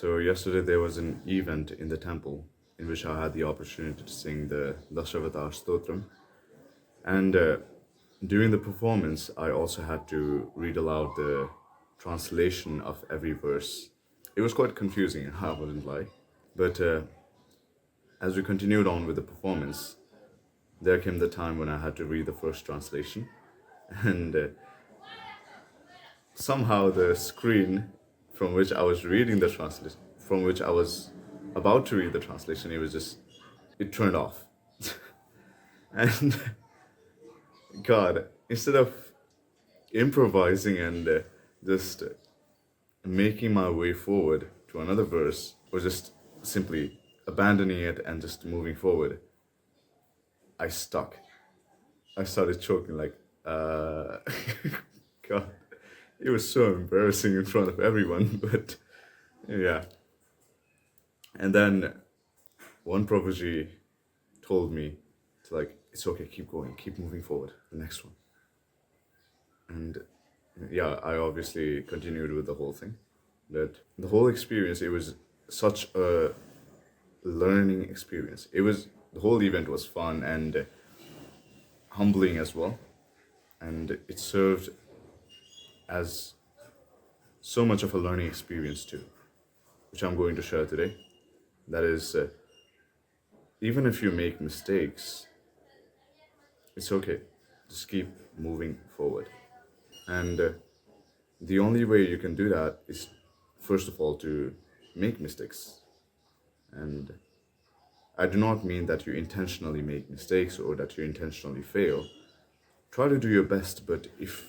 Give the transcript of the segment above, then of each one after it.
So yesterday there was an event in the temple in which I had the opportunity to sing the Dasharavatar Stotram. And during the performance, I also had to read aloud the translation of every verse. It was quite confusing, I wouldn't lie. But as we continued on with the performance, there came the time when I had to read the first translation. And somehow the screen from which I was reading the translation, from which I was about to read the translation, it turned off. And God, instead of improvising and just making my way forward to another verse, or just simply abandoning it and just moving forward, I stuck. I started choking like, God, it was so embarrassing in front of everyone, but yeah. And then one Prabhuji told me to like, it's okay, keep going, keep moving forward, the next one. And yeah, I obviously continued with the whole thing. But the whole experience, it was such a learning experience. The whole event was fun and humbling as well. And it served as so much of a learning experience too, which I'm going to share today. That is, even if you make mistakes, it's okay. Just keep moving forward. And the only way you can do that is, first of all, to make mistakes. And I do not mean that you intentionally make mistakes or that you intentionally fail. Try to do your best, but if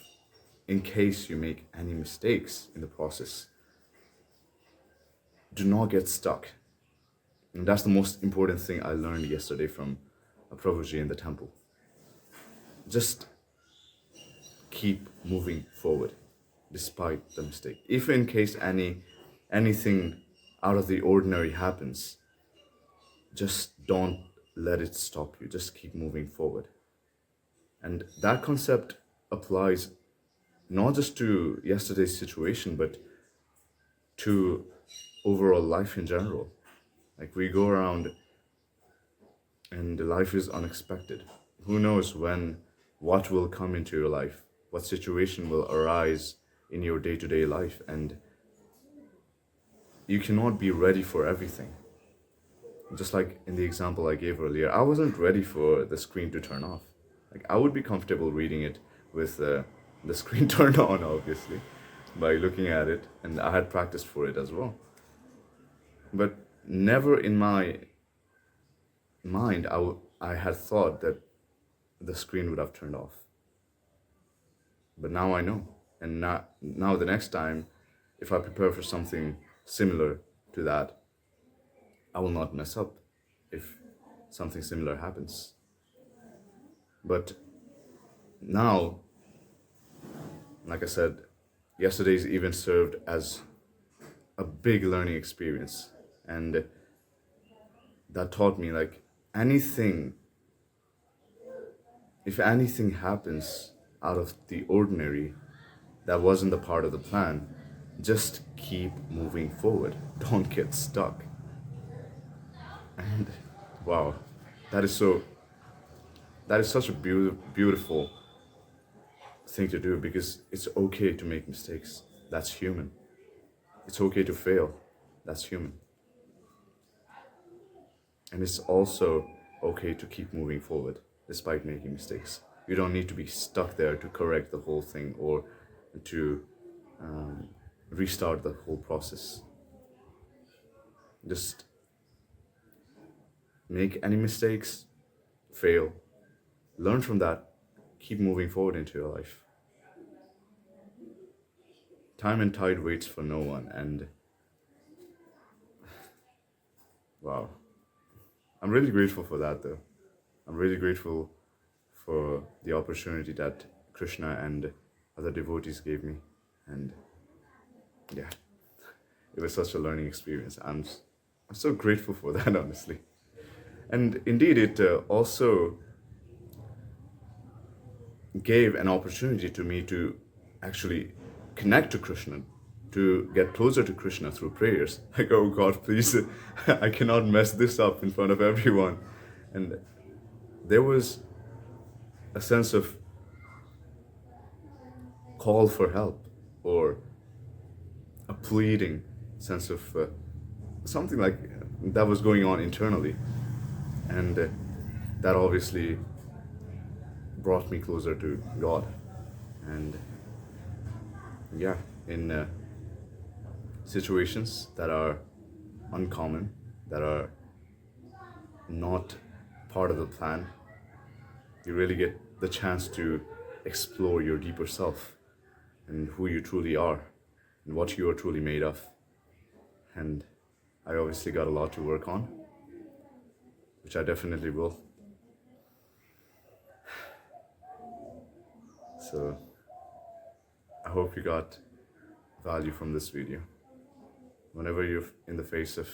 in case you make any mistakes in the process, do not get stuck. And that's the most important thing I learned yesterday from a Prabhuji in the temple. Just keep moving forward despite the mistake. If in case anything out of the ordinary happens, just don't let it stop you. Just keep moving forward. And that concept applies not just to yesterday's situation, but to overall life in general. Like we go around and life is unexpected. Who knows what will come into your life, what situation will arise in your day-to-day life, and you cannot be ready for everything. Just like in the example I gave earlier, I wasn't ready for the screen to turn off. Like I would be comfortable reading it with the screen turned on, obviously, by looking at it, and I had practiced for it as well. But never in my mind I had thought that the screen would have turned off. But now I know, and now the next time, if I prepare for something similar to that, I will not mess up if something similar happens. But now, like I said, yesterday's event served as a big learning experience, and that taught me like if anything happens out of the ordinary that wasn't the part of the plan, just keep moving forward. Don't get stuck. And wow, that is such a beautiful thing to do, because it's okay to make mistakes. That's human. It's okay to fail. That's human. And it's also okay to keep moving forward despite making mistakes. You don't need to be stuck there to correct the whole thing or to restart the whole process. Just make any mistakes, fail, learn from that, keep moving forward into your life. Time and tide waits for no one, and wow, I'm really grateful for that though. I'm really grateful for the opportunity that Krishna and other devotees gave me, and yeah, it was such a learning experience. I'm so grateful for that, honestly. And indeed, it also gave an opportunity to me to actually connect to Krishna to get closer to Krishna through prayers. Like, oh God, please, I cannot mess this up in front of everyone. And there was a sense of call for help, or a pleading sense of something like that was going on internally. And that obviously brought me closer to God. And yeah, in situations that are uncommon, that are not part of the plan, you really get the chance to explore your deeper self and who you truly are and what you are truly made of. And I obviously got a lot to work on, which I definitely will. So I hope you got value from this video. Whenever you're in the face of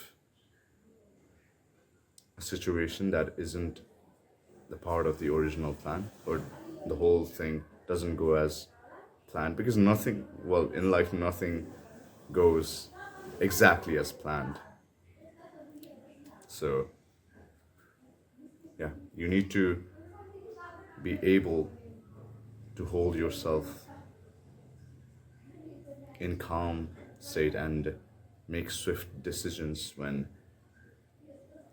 a situation that isn't the part of the original plan, or the whole thing doesn't go as planned, because nothing, well, in life, nothing goes exactly as planned. So yeah, you need to be able to hold yourself in calm state and make swift decisions when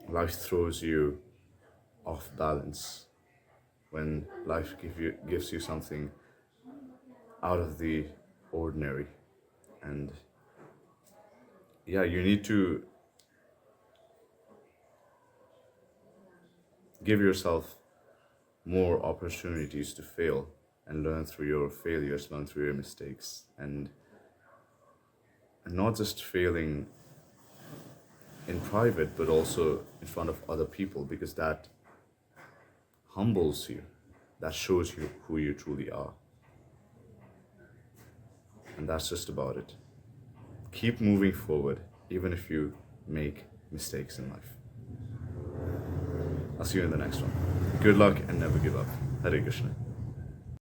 life throws you off balance, when life gives you something out of the ordinary. And yeah, you need to give yourself more opportunities to fail and learn through your failures, learn through your mistakes, and not just failing in private, but also in front of other people, because that humbles you, that shows you who you truly are. And that's just about it. Keep moving forward, even if you make mistakes in life. I'll see you in the next one. Good luck and never give up. Hare Krishna.